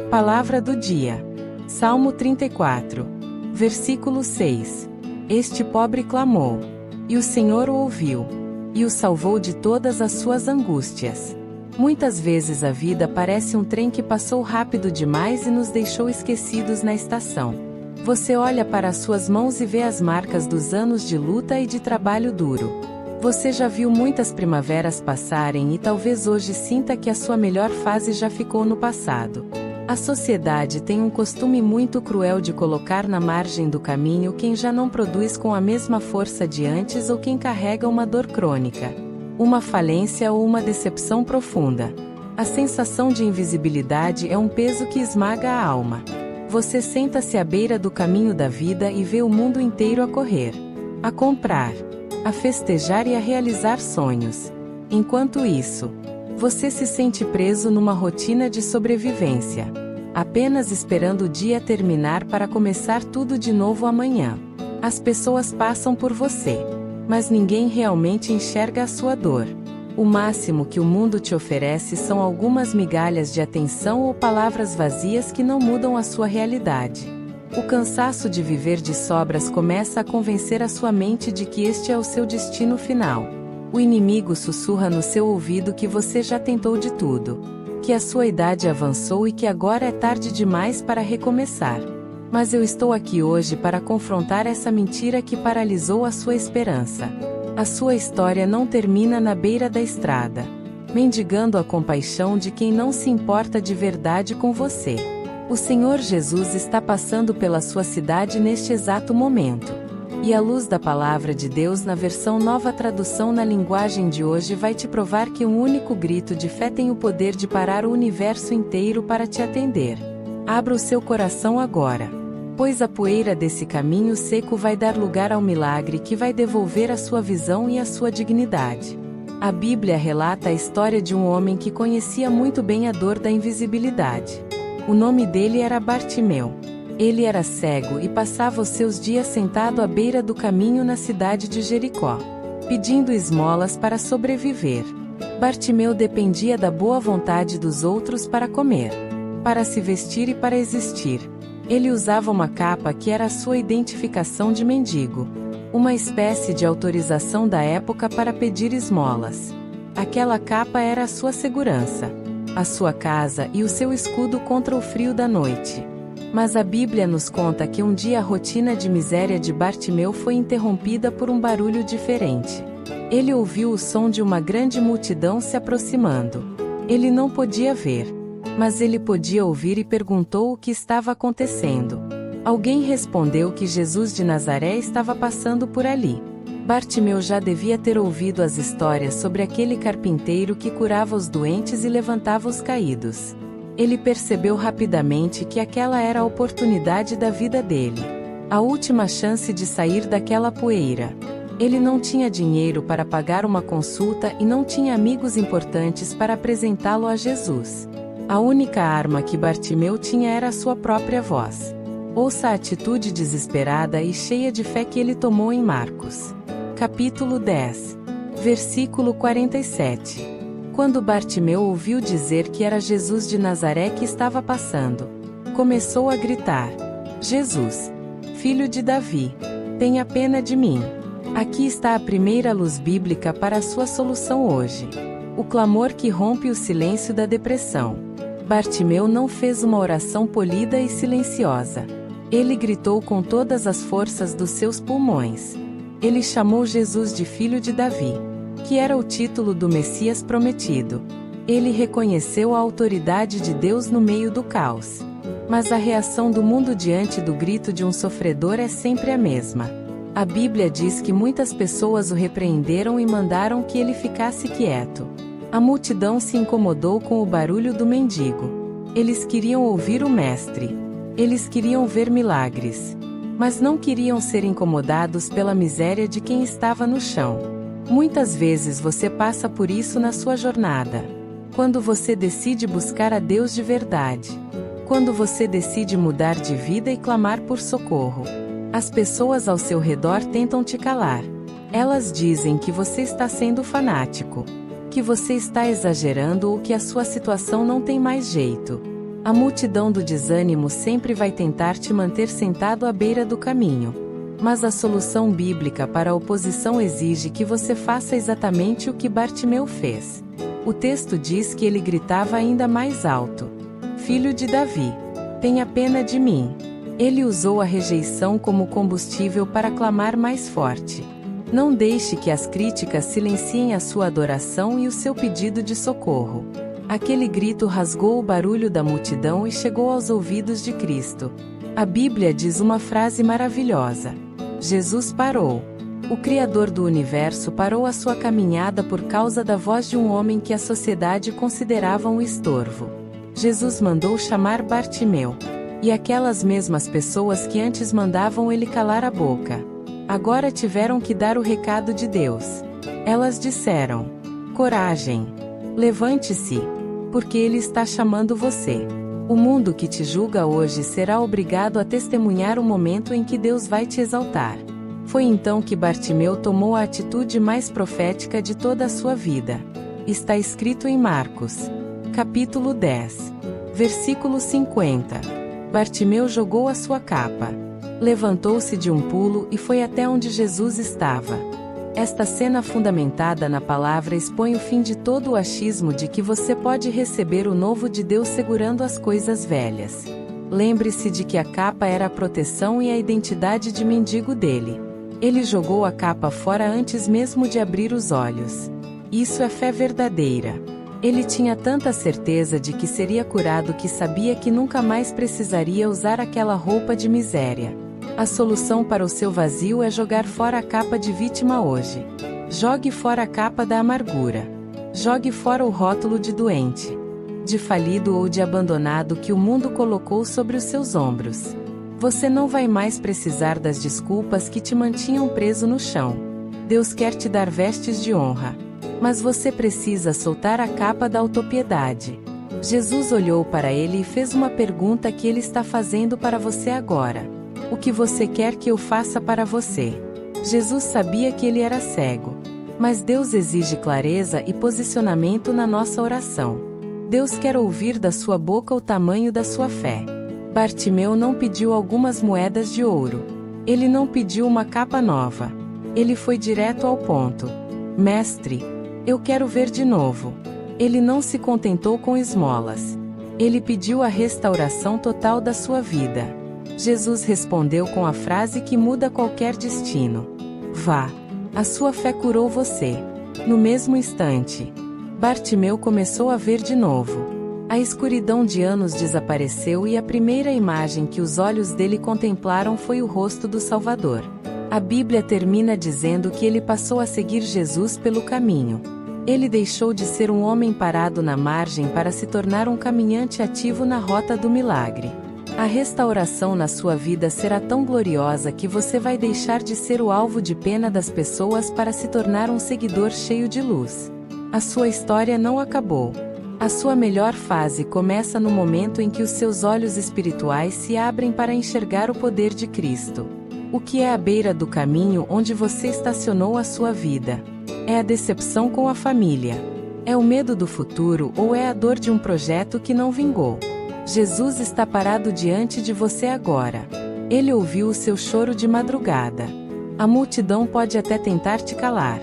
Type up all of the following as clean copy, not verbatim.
Palavra do dia. Salmo 34. Versículo 6. Este pobre clamou, e o Senhor o ouviu, e o salvou de todas as suas angústias. Muitas vezes a vida parece um trem que passou rápido demais e nos deixou esquecidos na estação. Você olha para as suas mãos e vê as marcas dos anos de luta e de trabalho duro. Você já viu muitas primaveras passarem e talvez hoje sinta que a sua melhor fase já ficou no passado. A sociedade tem um costume muito cruel de colocar na margem do caminho quem já não produz com a mesma força de antes ou quem carrega uma dor crônica, uma falência ou uma decepção profunda. A sensação de invisibilidade é um peso que esmaga a alma. Você senta-se à beira do caminho da vida e vê o mundo inteiro a correr, a comprar, a festejar e a realizar sonhos. Enquanto isso, você se sente preso numa rotina de sobrevivência, apenas esperando o dia terminar para começar tudo de novo amanhã. As pessoas passam por você, mas ninguém realmente enxerga a sua dor. O máximo que o mundo te oferece são algumas migalhas de atenção ou palavras vazias que não mudam a sua realidade. O cansaço de viver de sobras começa a convencer a sua mente de que este é o seu destino final. O inimigo sussurra no seu ouvido que você já tentou de tudo, que a sua idade avançou e que agora é tarde demais para recomeçar. Mas eu estou aqui hoje para confrontar essa mentira que paralisou a sua esperança. A sua história não termina na beira da estrada, mendigando a compaixão de quem não se importa de verdade com você. O Senhor Jesus está passando pela sua cidade neste exato momento. E a luz da Palavra de Deus na versão Nova Tradução na linguagem de hoje vai te provar que um único grito de fé tem o poder de parar o universo inteiro para te atender. Abra o seu coração agora, pois a poeira desse caminho seco vai dar lugar ao milagre que vai devolver a sua visão e a sua dignidade. A Bíblia relata a história de um homem que conhecia muito bem a dor da invisibilidade. O nome dele era Bartimeu. Ele era cego e passava os seus dias sentado à beira do caminho na cidade de Jericó, pedindo esmolas para sobreviver. Bartimeu dependia da boa vontade dos outros para comer, para se vestir e para existir. Ele usava uma capa que era a sua identificação de mendigo, uma espécie de autorização da época para pedir esmolas. Aquela capa era a sua segurança, a sua casa e o seu escudo contra o frio da noite. Mas a Bíblia nos conta que um dia a rotina de miséria de Bartimeu foi interrompida por um barulho diferente. Ele ouviu o som de uma grande multidão se aproximando. Ele não podia ver, mas ele podia ouvir e perguntou o que estava acontecendo. Alguém respondeu que Jesus de Nazaré estava passando por ali. Bartimeu já devia ter ouvido as histórias sobre aquele carpinteiro que curava os doentes e levantava os caídos. Ele percebeu rapidamente que aquela era a oportunidade da vida dele. A última chance de sair daquela poeira. Ele não tinha dinheiro para pagar uma consulta e não tinha amigos importantes para apresentá-lo a Jesus. A única arma que Bartimeu tinha era a sua própria voz. Ouça a atitude desesperada e cheia de fé que ele tomou em Marcos, capítulo 10, versículo 47. Quando Bartimeu ouviu dizer que era Jesus de Nazaré que estava passando, começou a gritar: Jesus, filho de Davi, tenha pena de mim. Aqui está a primeira luz bíblica para a sua solução hoje. O clamor que rompe o silêncio da depressão. Bartimeu não fez uma oração polida e silenciosa. Ele gritou com todas as forças dos seus pulmões. Ele chamou Jesus de filho de Davi, que era o título do Messias prometido. Ele reconheceu a autoridade de Deus no meio do caos. Mas a reação do mundo diante do grito de um sofredor é sempre a mesma. A Bíblia diz que muitas pessoas o repreenderam e mandaram que ele ficasse quieto. A multidão se incomodou com o barulho do mendigo. Eles queriam ouvir o Mestre. Eles queriam ver milagres. Mas não queriam ser incomodados pela miséria de quem estava no chão. Muitas vezes você passa por isso na sua jornada. Quando você decide buscar a Deus de verdade. Quando você decide mudar de vida e clamar por socorro. As pessoas ao seu redor tentam te calar. Elas dizem que você está sendo fanático, que você está exagerando ou que a sua situação não tem mais jeito. A multidão do desânimo sempre vai tentar te manter sentado à beira do caminho. Mas a solução bíblica para a oposição exige que você faça exatamente o que Bartimeu fez. O texto diz que ele gritava ainda mais alto: Filho de Davi, tenha pena de mim. Ele usou a rejeição como combustível para clamar mais forte. Não deixe que as críticas silenciem a sua adoração e o seu pedido de socorro. Aquele grito rasgou o barulho da multidão e chegou aos ouvidos de Cristo. A Bíblia diz uma frase maravilhosa: Jesus parou. O Criador do universo parou a sua caminhada por causa da voz de um homem que a sociedade considerava um estorvo. Jesus mandou chamar Bartimeu. E aquelas mesmas pessoas que antes mandavam ele calar a boca, agora tiveram que dar o recado de Deus. Elas disseram: coragem, levante-se, porque ele está chamando você. O mundo que te julga hoje será obrigado a testemunhar o momento em que Deus vai te exaltar. Foi então que Bartimeu tomou a atitude mais profética de toda a sua vida. Está escrito em Marcos, capítulo 10, versículo 50. Bartimeu jogou a sua capa, levantou-se de um pulo e foi até onde Jesus estava. Esta cena fundamentada na palavra expõe o fim de todo o achismo de que você pode receber o novo de Deus segurando as coisas velhas. Lembre-se de que a capa era a proteção e a identidade de mendigo dele. Ele jogou a capa fora antes mesmo de abrir os olhos. Isso é fé verdadeira. Ele tinha tanta certeza de que seria curado que sabia que nunca mais precisaria usar aquela roupa de miséria. A solução para o seu vazio é jogar fora a capa de vítima hoje. Jogue fora a capa da amargura. Jogue fora o rótulo de doente, de falido ou de abandonado que o mundo colocou sobre os seus ombros. Você não vai mais precisar das desculpas que te mantinham preso no chão. Deus quer te dar vestes de honra. Mas você precisa soltar a capa da autopiedade. Jesus olhou para ele e fez uma pergunta que ele está fazendo para você agora. O que você quer que eu faça para você? Jesus sabia que ele era cego. Mas Deus exige clareza e posicionamento na nossa oração. Deus quer ouvir da sua boca o tamanho da sua fé. Bartimeu não pediu algumas moedas de ouro. Ele não pediu uma capa nova. Ele foi direto ao ponto. Mestre, eu quero ver de novo. Ele não se contentou com esmolas. Ele pediu a restauração total da sua vida. Jesus respondeu com a frase que muda qualquer destino: vá, a sua fé curou você. No mesmo instante, Bartimeu começou a ver de novo. A escuridão de anos desapareceu e a primeira imagem que os olhos dele contemplaram foi o rosto do Salvador. A Bíblia termina dizendo que ele passou a seguir Jesus pelo caminho. Ele deixou de ser um homem parado na margem para se tornar um caminhante ativo na rota do milagre. A restauração na sua vida será tão gloriosa que você vai deixar de ser o alvo de pena das pessoas para se tornar um seguidor cheio de luz. A sua história não acabou. A sua melhor fase começa no momento em que os seus olhos espirituais se abrem para enxergar o poder de Cristo. O que é a beira do caminho onde você estacionou a sua vida? É a decepção com a família? É o medo do futuro ou é a dor de um projeto que não vingou? Jesus está parado diante de você agora. Ele ouviu o seu choro de madrugada. A multidão pode até tentar te calar,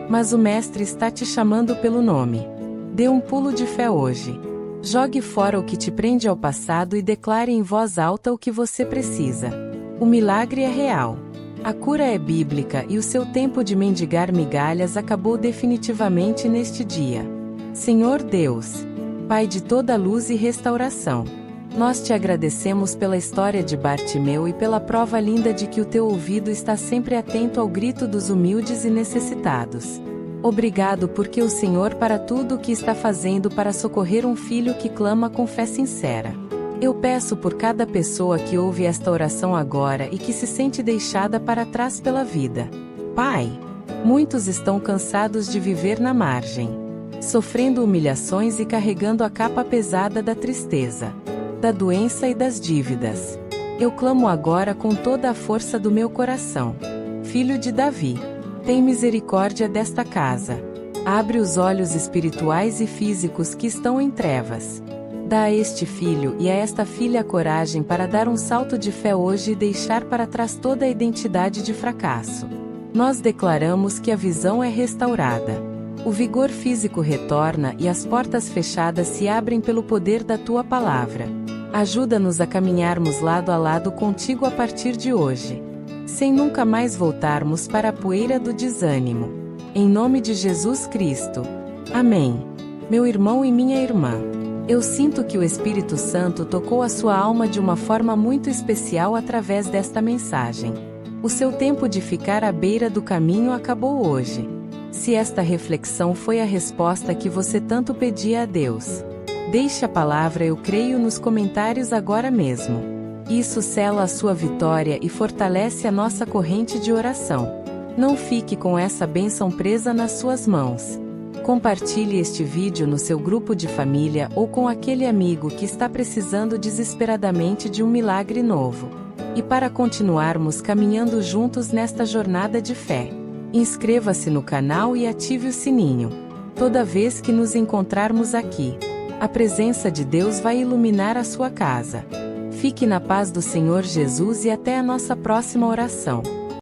mas o Mestre está te chamando pelo nome. Dê um pulo de fé hoje. Jogue fora o que te prende ao passado e declare em voz alta o que você precisa. O milagre é real. A cura é bíblica e o seu tempo de mendigar migalhas acabou definitivamente neste dia. Senhor Deus, Pai de toda luz e restauração, nós te agradecemos pela história de Bartimeu e pela prova linda de que o teu ouvido está sempre atento ao grito dos humildes e necessitados. Obrigado porque o Senhor para tudo o que está fazendo para socorrer um filho que clama com fé sincera. Eu peço por cada pessoa que ouve esta oração agora e que se sente deixada para trás pela vida. Pai, muitos estão cansados de viver na margem, sofrendo humilhações e carregando a capa pesada da tristeza, da doença e das dívidas. Eu clamo agora com toda a força do meu coração. Filho de Davi, tem misericórdia desta casa. Abre os olhos espirituais e físicos que estão em trevas. Dá a este filho e a esta filha a coragem para dar um salto de fé hoje e deixar para trás toda a identidade de fracasso. Nós declaramos que a visão é restaurada. O vigor físico retorna e as portas fechadas se abrem pelo poder da tua palavra. Ajuda-nos a caminharmos lado a lado contigo a partir de hoje, sem nunca mais voltarmos para a poeira do desânimo. Em nome de Jesus Cristo. Amém. Meu irmão e minha irmã, eu sinto que o Espírito Santo tocou a sua alma de uma forma muito especial através desta mensagem. O seu tempo de ficar à beira do caminho acabou hoje. Se esta reflexão foi a resposta que você tanto pedia a Deus, deixe a palavra "eu creio" nos comentários agora mesmo. Isso sela a sua vitória e fortalece a nossa corrente de oração. Não fique com essa bênção presa nas suas mãos. Compartilhe este vídeo no seu grupo de família ou com aquele amigo que está precisando desesperadamente de um milagre novo. E para continuarmos caminhando juntos nesta jornada de fé, inscreva-se no canal e ative o sininho. Toda vez que nos encontrarmos aqui, a presença de Deus vai iluminar a sua casa. Fique na paz do Senhor Jesus e até a nossa próxima oração.